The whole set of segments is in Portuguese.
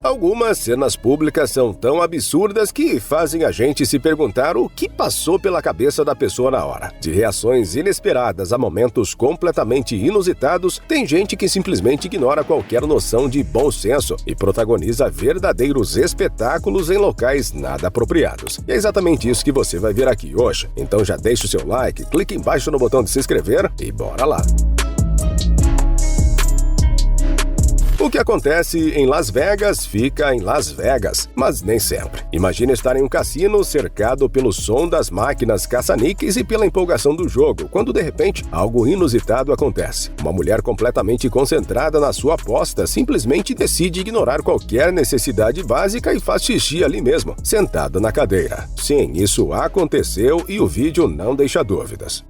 Algumas cenas públicas são tão absurdas que fazem a gente se perguntar o que passou pela cabeça da pessoa na hora. De reações inesperadas a momentos completamente inusitados, tem gente que simplesmente ignora qualquer noção de bom senso e protagoniza verdadeiros espetáculos em locais nada apropriados. E é exatamente isso que você vai ver aqui hoje. Então já deixa o seu like, clique embaixo no botão de se inscrever e bora lá! O que acontece em Las Vegas fica em Las Vegas, mas nem sempre. Imagine estar em um cassino cercado pelo som das máquinas caça-níqueis e pela empolgação do jogo, quando de repente algo inusitado acontece. Uma mulher completamente concentrada na sua aposta simplesmente decide ignorar qualquer necessidade básica e faz xixi ali mesmo, sentada na cadeira. Sim, isso aconteceu e o vídeo não deixa dúvidas.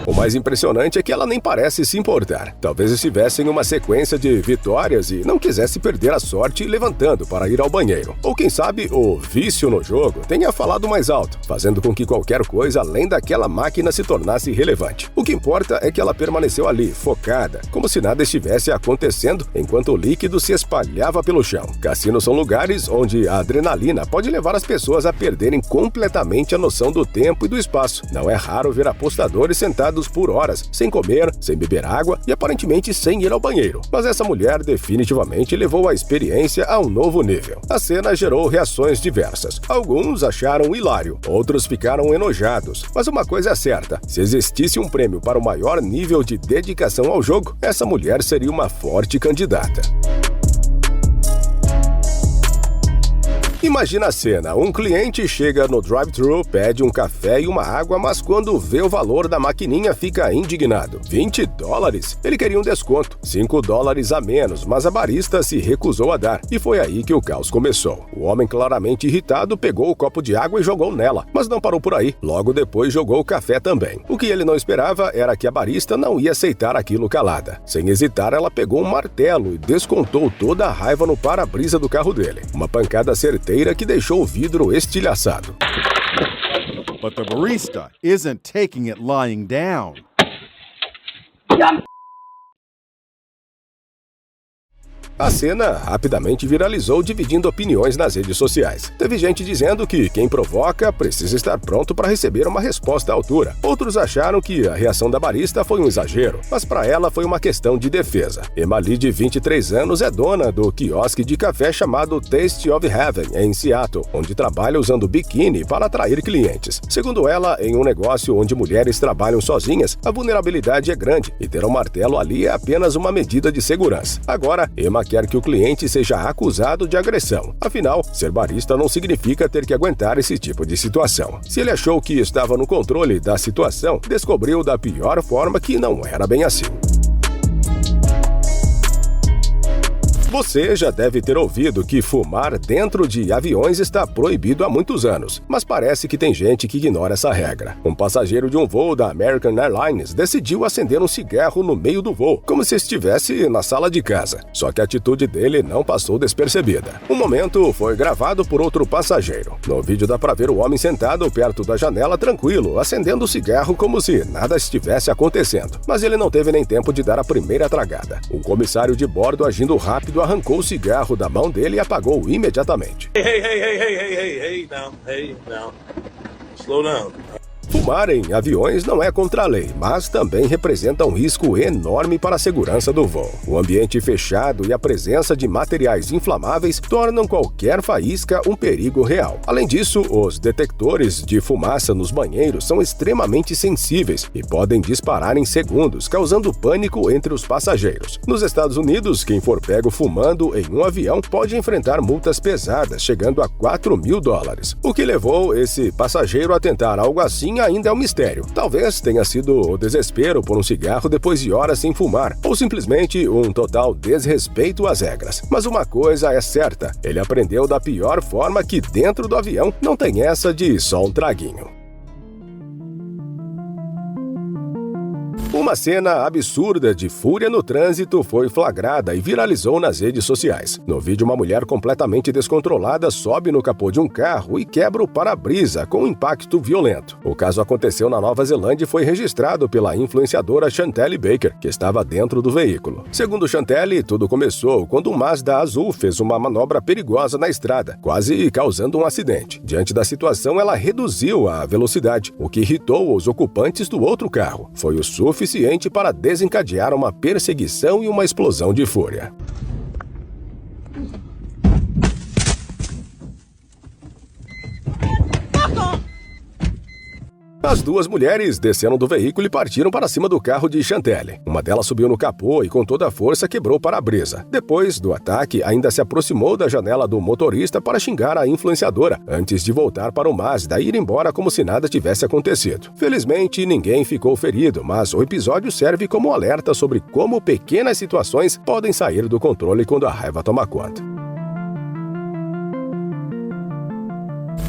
O mais impressionante é que ela nem parece se importar. Talvez estivesse em uma sequência de vitórias e não quisesse perder a sorte levantando para ir ao banheiro. Ou quem sabe o vício no jogo tenha falado mais alto, fazendo com que qualquer coisa além daquela máquina se tornasse relevante. O que importa é que ela permaneceu ali, focada, como se nada estivesse acontecendo enquanto o líquido se espalhava pelo chão. Cassinos são lugares onde a adrenalina pode levar as pessoas a perderem completamente a noção do tempo e do espaço. Não é raro ver apostadores sentados por horas, sem comer, sem beber água e aparentemente sem ir ao banheiro. Mas essa mulher definitivamente levou a experiência a um novo nível. A cena gerou reações diversas. Alguns acharam hilário, outros ficaram enojados. Mas uma coisa é certa, se existisse um prêmio para o maior nível de dedicação ao jogo, essa mulher seria uma forte candidata. Imagina a cena, um cliente chega no drive-thru, pede um café e uma água, mas quando vê o valor da maquininha fica indignado. $20? Ele queria um desconto, $5 a menos, mas a barista se recusou a dar, e foi aí que o caos começou. O homem, claramente irritado, pegou o copo de água e jogou nela, mas não parou por aí. Logo depois jogou o café também. O que ele não esperava era que a barista não ia aceitar aquilo calada. Sem hesitar, ela pegou um martelo e descontou toda a raiva no para-brisa do carro dele. Uma pancada certeira que deixou o vidro estilhaçado. But the barista isn't taking it lying down. A cena rapidamente viralizou, dividindo opiniões nas redes sociais. Teve gente dizendo que quem provoca precisa estar pronto para receber uma resposta à altura. Outros acharam que a reação da barista foi um exagero, mas para ela foi uma questão de defesa. Emily, de 23 anos, é dona do quiosque de café chamado Taste of Heaven, em Seattle, onde trabalha usando biquíni para atrair clientes. Segundo ela, em um negócio onde mulheres trabalham sozinhas, a vulnerabilidade é grande e ter um martelo ali é apenas uma medida de segurança. Agora, Emma quer que o cliente seja acusado de agressão. Afinal, ser barista não significa ter que aguentar esse tipo de situação. Se ele achou que estava no controle da situação, descobriu da pior forma que não era bem assim. Você já deve ter ouvido que fumar dentro de aviões está proibido há muitos anos, mas parece que tem gente que ignora essa regra. Um passageiro de um voo da American Airlines decidiu acender um cigarro no meio do voo, como se estivesse na sala de casa. Só que a atitude dele não passou despercebida. O momento foi gravado por outro passageiro. No vídeo dá pra ver o homem sentado perto da janela, tranquilo, acendendo o cigarro como se nada estivesse acontecendo. Mas ele não teve nem tempo de dar a primeira tragada. O comissário de bordo, agindo rápido, arrancou o cigarro da mão dele e apagou imediatamente. Hey, now. Slow down. Fumar em aviões não é contra a lei, mas também representa um risco enorme para a segurança do voo. O ambiente fechado e a presença de materiais inflamáveis tornam qualquer faísca um perigo real. Além disso, os detectores de fumaça nos banheiros são extremamente sensíveis e podem disparar em segundos, causando pânico entre os passageiros. Nos Estados Unidos, quem for pego fumando em um avião pode enfrentar multas pesadas, chegando a $4.000. O que levou esse passageiro a tentar algo assim ainda é um mistério. Talvez tenha sido o desespero por um cigarro depois de horas sem fumar, ou simplesmente um total desrespeito às regras. Mas uma coisa é certa, ele aprendeu da pior forma que dentro do avião não tem essa de só um traguinho. Uma cena absurda de fúria no trânsito foi flagrada e viralizou nas redes sociais. No vídeo, uma mulher completamente descontrolada sobe no capô de um carro e quebra o para-brisa com um impacto violento. O caso aconteceu na Nova Zelândia e foi registrado pela influenciadora Chantelle Baker, que estava dentro do veículo. Segundo Chantelle, tudo começou quando um Mazda azul fez uma manobra perigosa na estrada, quase causando um acidente. Diante da situação, ela reduziu a velocidade, o que irritou os ocupantes do outro carro. Foi o suficiente para desencadear uma perseguição e uma explosão de fúria. As duas mulheres desceram do veículo e partiram para cima do carro de Chantelle. Uma delas subiu no capô e com toda a força quebrou o para-brisa. Depois do ataque, ainda se aproximou da janela do motorista para xingar a influenciadora, antes de voltar para o Mazda e ir embora como se nada tivesse acontecido. Felizmente, ninguém ficou ferido, mas o episódio serve como alerta sobre como pequenas situações podem sair do controle quando a raiva toma conta.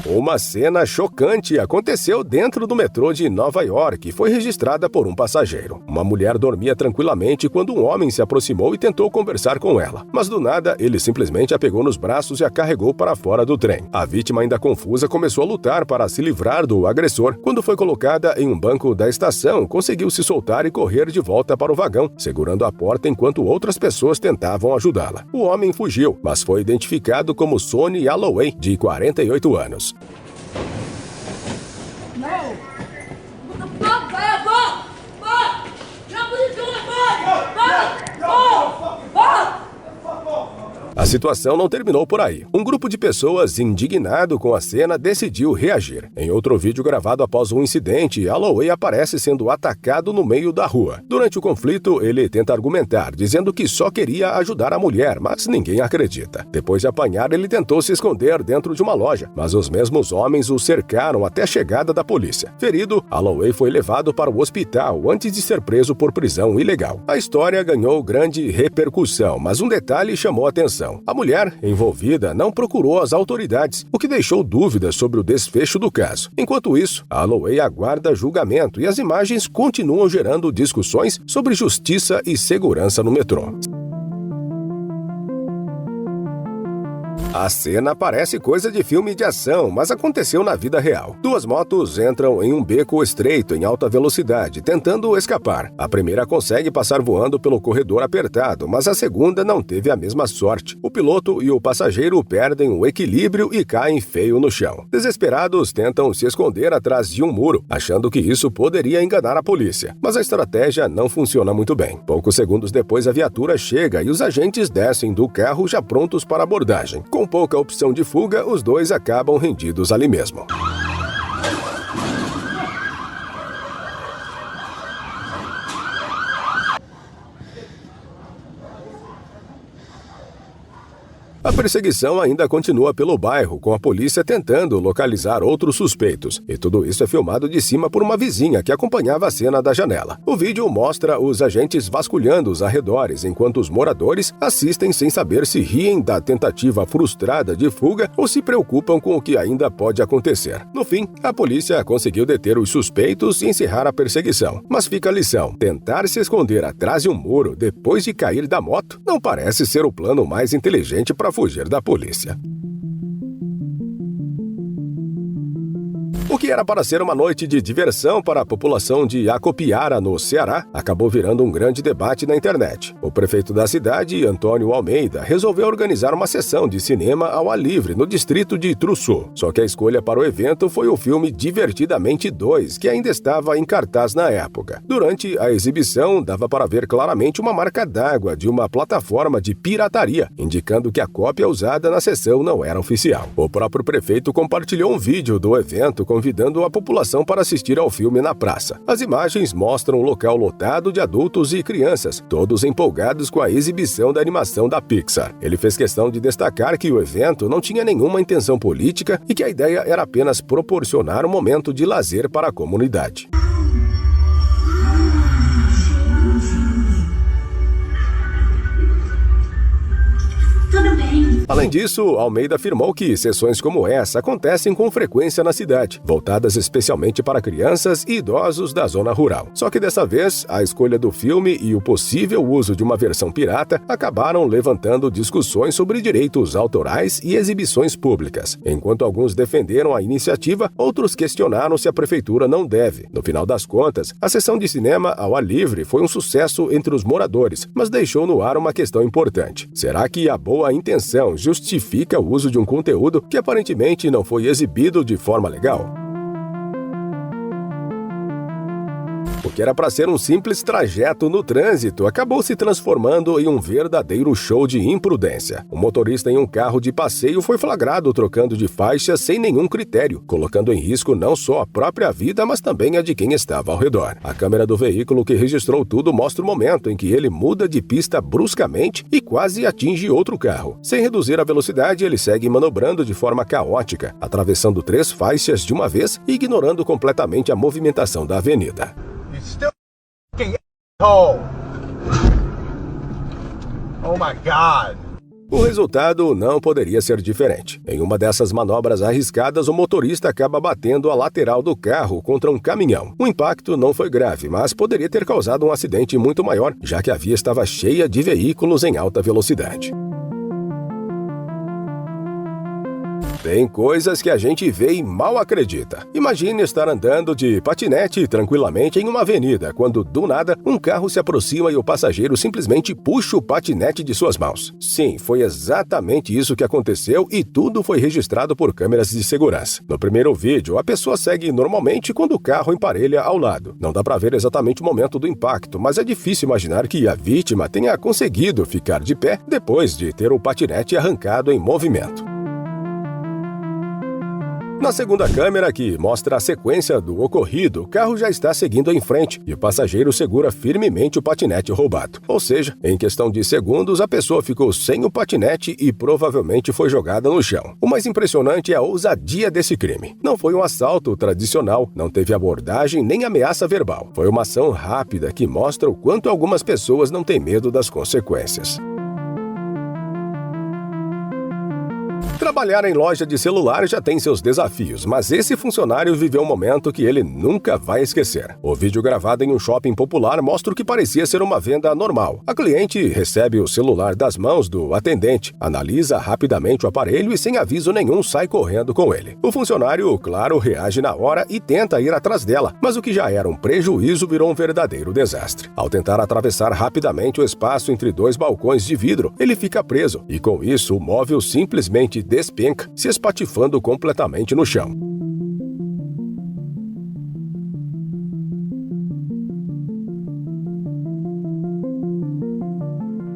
Uma cena chocante aconteceu dentro do metrô de Nova York e foi registrada por um passageiro. Uma mulher dormia tranquilamente quando um homem se aproximou e tentou conversar com ela. Mas do nada, ele simplesmente a pegou nos braços e a carregou para fora do trem. A vítima, ainda confusa, começou a lutar para se livrar do agressor. Quando foi colocada em um banco da estação, conseguiu se soltar e correr de volta para o vagão, segurando a porta enquanto outras pessoas tentavam ajudá-la. O homem fugiu, mas foi identificado como Sonny Alloway, de 48 anos. No! What the fuck, man? Fuck! Fuck! What are you doing, fuck? Fuck! Fuck! A situação não terminou por aí. Um grupo de pessoas, indignado com a cena, decidiu reagir. Em outro vídeo gravado após um incidente, Alloway aparece sendo atacado no meio da rua. Durante o conflito, ele tenta argumentar, dizendo que só queria ajudar a mulher, mas ninguém acredita. Depois de apanhar, ele tentou se esconder dentro de uma loja, mas os mesmos homens o cercaram até a chegada da polícia. Ferido, Alloway foi levado para o hospital antes de ser preso por prisão ilegal. A história ganhou grande repercussão, mas um detalhe chamou a atenção. A mulher envolvida não procurou as autoridades, o que deixou dúvidas sobre o desfecho do caso. Enquanto isso, Alloway aguarda julgamento e as imagens continuam gerando discussões sobre justiça e segurança no metrô. A cena parece coisa de filme de ação, mas aconteceu na vida real. Duas motos entram em um beco estreito em alta velocidade, tentando escapar. A primeira consegue passar voando pelo corredor apertado, mas a segunda não teve a mesma sorte. O piloto e o passageiro perdem o equilíbrio e caem feio no chão. Desesperados, tentam se esconder atrás de um muro, achando que isso poderia enganar a polícia. Mas a estratégia não funciona muito bem. Poucos segundos depois, a viatura chega e os agentes descem do carro já prontos para a abordagem. Com pouca opção de fuga, os dois acabam rendidos ali mesmo. A perseguição ainda continua pelo bairro, com a polícia tentando localizar outros suspeitos. E tudo isso é filmado de cima por uma vizinha que acompanhava a cena da janela. O vídeo mostra os agentes vasculhando os arredores, enquanto os moradores assistem sem saber se riem da tentativa frustrada de fuga ou se preocupam com o que ainda pode acontecer. No fim, a polícia conseguiu deter os suspeitos e encerrar a perseguição. Mas fica a lição: tentar se esconder atrás de um muro depois de cair da moto não parece ser o plano mais inteligente para fugir da polícia. O que era para ser uma noite de diversão para a população de Acopiara, no Ceará, acabou virando um grande debate na internet. O prefeito da cidade, Antônio Almeida, resolveu organizar uma sessão de cinema ao ar livre no distrito de Truçu. Só que a escolha para o evento foi o filme Divertidamente 2, que ainda estava em cartaz na época. Durante a exibição, dava para ver claramente uma marca d'água de uma plataforma de pirataria, indicando que a cópia usada na sessão não era oficial. O próprio prefeito compartilhou um vídeo do evento convidando a população para assistir ao filme na praça. As imagens mostram um local lotado de adultos e crianças, todos empolgados com a exibição da animação da Pixar. Ele fez questão de destacar que o evento não tinha nenhuma intenção política e que a ideia era apenas proporcionar um momento de lazer para a comunidade. Tudo bem. Além disso, Almeida afirmou que sessões como essa acontecem com frequência na cidade, voltadas especialmente para crianças e idosos da zona rural. Só que dessa vez, a escolha do filme e o possível uso de uma versão pirata acabaram levantando discussões sobre direitos autorais e exibições públicas. Enquanto alguns defenderam a iniciativa, outros questionaram se a prefeitura não deve. No final das contas, a sessão de cinema ao ar livre foi um sucesso entre os moradores, mas deixou no ar uma questão importante. Será que a boa intenção justifica o uso de um conteúdo que aparentemente não foi exibido de forma legal? O que era para ser um simples trajeto no trânsito acabou se transformando em um verdadeiro show de imprudência. O motorista em um carro de passeio foi flagrado trocando de faixa sem nenhum critério, colocando em risco não só a própria vida, mas também a de quem estava ao redor. A câmera do veículo que registrou tudo mostra o momento em que ele muda de pista bruscamente e quase atinge outro carro. Sem reduzir a velocidade, ele segue manobrando de forma caótica, atravessando 3 faixas de uma vez e ignorando completamente a movimentação da avenida. You still fucking asshole. Oh my God. O resultado não poderia ser diferente. Em uma dessas manobras arriscadas, o motorista acaba batendo a lateral do carro contra um caminhão. O impacto não foi grave, mas poderia ter causado um acidente muito maior, já que a via estava cheia de veículos em alta velocidade. Tem coisas que a gente vê e mal acredita. Imagine estar andando de patinete tranquilamente em uma avenida, quando, do nada, um carro se aproxima e o passageiro simplesmente puxa o patinete de suas mãos. Sim, foi exatamente isso que aconteceu e tudo foi registrado por câmeras de segurança. No primeiro vídeo, a pessoa segue normalmente quando o carro emparelha ao lado. Não dá para ver exatamente o momento do impacto, mas é difícil imaginar que a vítima tenha conseguido ficar de pé depois de ter o patinete arrancado em movimento. Na segunda câmera, que mostra a sequência do ocorrido, o carro já está seguindo em frente e o passageiro segura firmemente o patinete roubado. Ou seja, em questão de segundos, a pessoa ficou sem o patinete e provavelmente foi jogada no chão. O mais impressionante é a ousadia desse crime. Não foi um assalto tradicional, não teve abordagem nem ameaça verbal. Foi uma ação rápida que mostra o quanto algumas pessoas não têm medo das consequências. Trabalhar em loja de celular já tem seus desafios, mas esse funcionário viveu um momento que ele nunca vai esquecer. O vídeo gravado em um shopping popular mostra o que parecia ser uma venda normal. A cliente recebe o celular das mãos do atendente, analisa rapidamente o aparelho e sem aviso nenhum sai correndo com ele. O funcionário, claro, reage na hora e tenta ir atrás dela, mas o que já era um prejuízo virou um verdadeiro desastre. Ao tentar atravessar rapidamente o espaço entre 2 balcões de vidro, ele fica preso e com isso o móvel simplesmente despenca, se espatifando completamente no chão.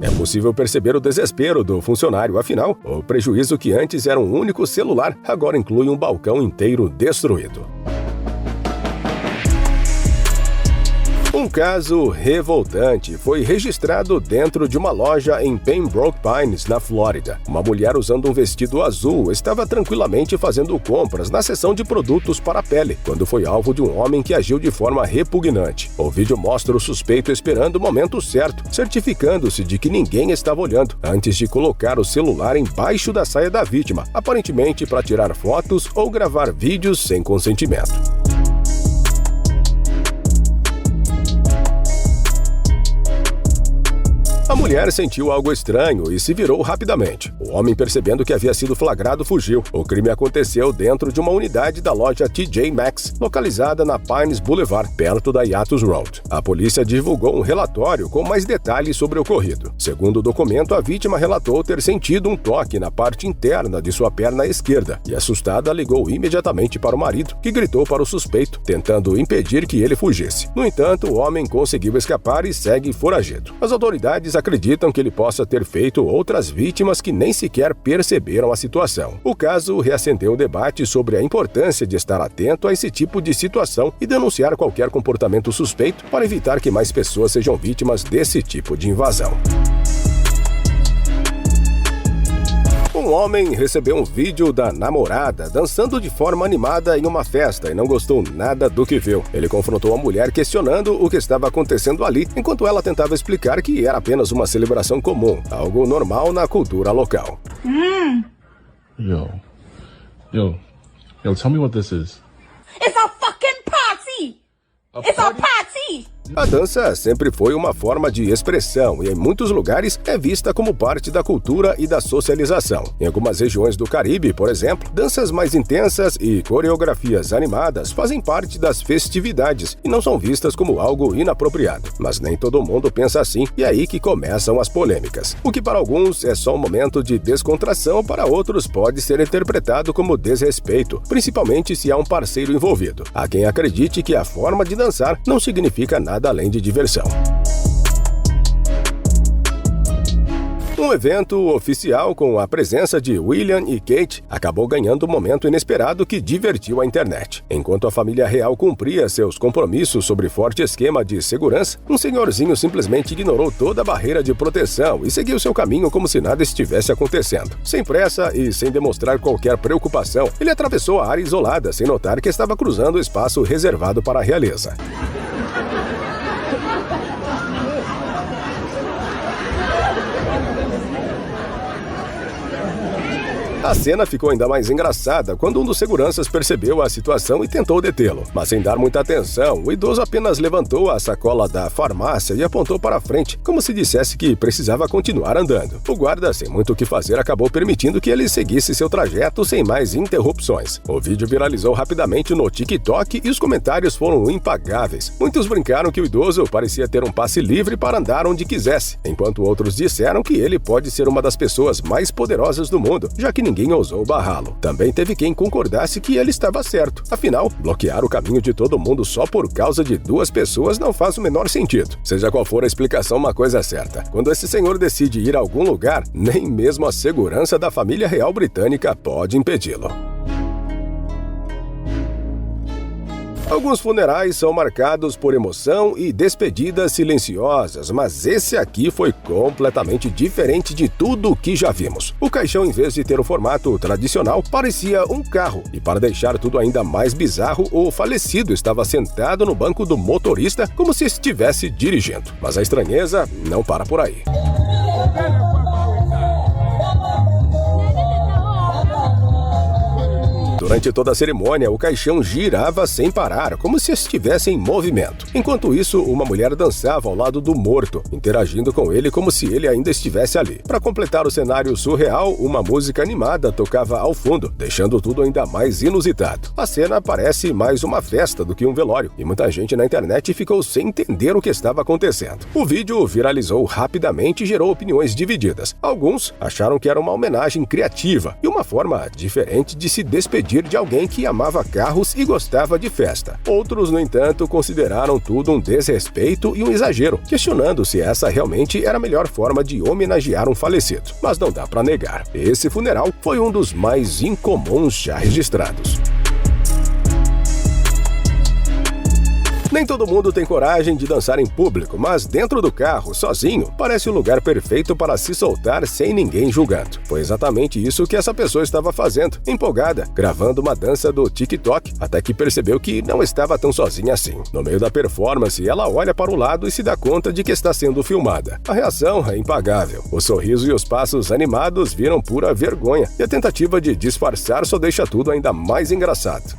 É possível perceber o desespero do funcionário, afinal, o prejuízo que antes era um único celular agora inclui um balcão inteiro destruído. Um caso revoltante foi registrado dentro de uma loja em Pembroke Pines, na Flórida. Uma mulher usando um vestido azul estava tranquilamente fazendo compras na seção de produtos para a pele, quando foi alvo de um homem que agiu de forma repugnante. O vídeo mostra o suspeito esperando o momento certo, certificando-se de que ninguém estava olhando, antes de colocar o celular embaixo da saia da vítima, aparentemente para tirar fotos ou gravar vídeos sem consentimento. A mulher sentiu algo estranho e se virou rapidamente. O homem, percebendo que havia sido flagrado, fugiu. O crime aconteceu dentro de uma unidade da loja TJ Maxx, localizada na Pines Boulevard, perto da Yatus Road. A polícia divulgou um relatório com mais detalhes sobre o ocorrido. Segundo o documento, a vítima relatou ter sentido um toque na parte interna de sua perna esquerda e, assustada, ligou imediatamente para o marido, que gritou para o suspeito, tentando impedir que ele fugisse. No entanto, o homem conseguiu escapar e segue foragido. As autoridades acreditam que ele possa ter feito outras vítimas que nem sequer perceberam a situação. O caso reacendeu o debate sobre a importância de estar atento a esse tipo de situação e denunciar qualquer comportamento suspeito para evitar que mais pessoas sejam vítimas desse tipo de invasão. Um Um homem recebeu um vídeo da namorada dançando de forma animada em uma festa e não gostou nada do que viu. Ele confrontou a mulher questionando o que estava acontecendo ali, enquanto ela tentava explicar que era apenas uma celebração comum, algo normal na cultura local. Yo, tell me what this is. It's a fucking party! It's a party! A dança sempre foi uma forma de expressão e em muitos lugares é vista como parte da cultura e da socialização. Em algumas regiões do Caribe, por exemplo, danças mais intensas e coreografias animadas fazem parte das festividades e não são vistas como algo inapropriado. Mas nem todo mundo pensa assim e é aí que começam as polêmicas. O que para alguns é só um momento de descontração, para outros pode ser interpretado como desrespeito, principalmente se há um parceiro envolvido. Há quem acredite que a forma de dançar não significa nada além de diversão. Um evento oficial com a presença de William e Kate acabou ganhando um momento inesperado que divertiu a internet. Enquanto a família real cumpria seus compromissos sob forte esquema de segurança, um senhorzinho simplesmente ignorou toda a barreira de proteção e seguiu seu caminho como se nada estivesse acontecendo. Sem pressa e sem demonstrar qualquer preocupação, ele atravessou a área isolada sem notar que estava cruzando o espaço reservado para a realeza. A cena ficou ainda mais engraçada quando um dos seguranças percebeu a situação e tentou detê-lo. Mas sem dar muita atenção, o idoso apenas levantou a sacola da farmácia e apontou para frente, como se dissesse que precisava continuar andando. O guarda, sem muito o que fazer, acabou permitindo que ele seguisse seu trajeto sem mais interrupções. O vídeo viralizou rapidamente no TikTok e os comentários foram impagáveis. Muitos brincaram que o idoso parecia ter um passe livre para andar onde quisesse, enquanto outros disseram que ele pode ser uma das pessoas mais poderosas do mundo, já que ninguém ousou barrá-lo. Também teve quem concordasse que ele estava certo. Afinal, bloquear o caminho de todo mundo só por causa de duas pessoas não faz o menor sentido. Seja qual for a explicação, uma coisa é certa: quando esse senhor decide ir a algum lugar, nem mesmo a segurança da família real britânica pode impedi-lo. Alguns funerais são marcados por emoção e despedidas silenciosas, mas esse aqui foi completamente diferente de tudo o que já vimos. O caixão, em vez de ter o formato tradicional, parecia um carro, e para deixar tudo ainda mais bizarro, o falecido estava sentado no banco do motorista como se estivesse dirigindo. Mas a estranheza não para por aí. Durante toda a cerimônia, o caixão girava sem parar, como se estivesse em movimento. Enquanto isso, uma mulher dançava ao lado do morto, interagindo com ele como se ele ainda estivesse ali. Para completar o cenário surreal, uma música animada tocava ao fundo, deixando tudo ainda mais inusitado. A cena parece mais uma festa do que um velório, e muita gente na internet ficou sem entender o que estava acontecendo. O vídeo viralizou rapidamente e gerou opiniões divididas. Alguns acharam que era uma homenagem criativa e uma forma diferente de se despedir de alguém que amava carros e gostava de festa. Outros, no entanto, consideraram tudo um desrespeito e um exagero, questionando se essa realmente era a melhor forma de homenagear um falecido. Mas não dá para negar, esse funeral foi um dos mais incomuns já registrados. Nem todo mundo tem coragem de dançar em público, mas dentro do carro, sozinho, parece o lugar perfeito para se soltar sem ninguém julgando. Foi exatamente isso que essa pessoa estava fazendo, empolgada, gravando uma dança do TikTok, até que percebeu que não estava tão sozinha assim. No meio da performance, ela olha para o lado e se dá conta de que está sendo filmada. A reação é impagável. O sorriso e os passos animados viram pura vergonha, e a tentativa de disfarçar só deixa tudo ainda mais engraçado.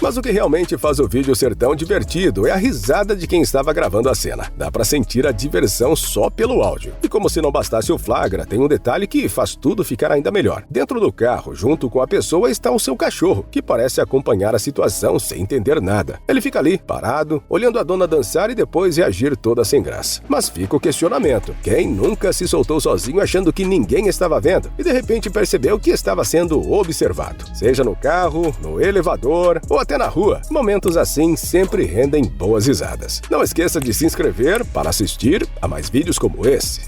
Mas o que realmente faz o vídeo ser tão divertido é a risada de quem estava gravando a cena. Dá pra sentir a diversão só pelo áudio. E como se não bastasse o flagra, tem um detalhe que faz tudo ficar ainda melhor. Dentro do carro, junto com a pessoa, está o seu cachorro, que parece acompanhar a situação sem entender nada. Ele fica ali, parado, olhando a dona dançar e depois reagir toda sem graça. Mas fica o questionamento: quem nunca se soltou sozinho achando que ninguém estava vendo e de repente percebeu que estava sendo observado? Seja no carro, no elevador ou até na rua, momentos assim sempre rendem boas risadas. Não esqueça de se inscrever para assistir a mais vídeos como esse.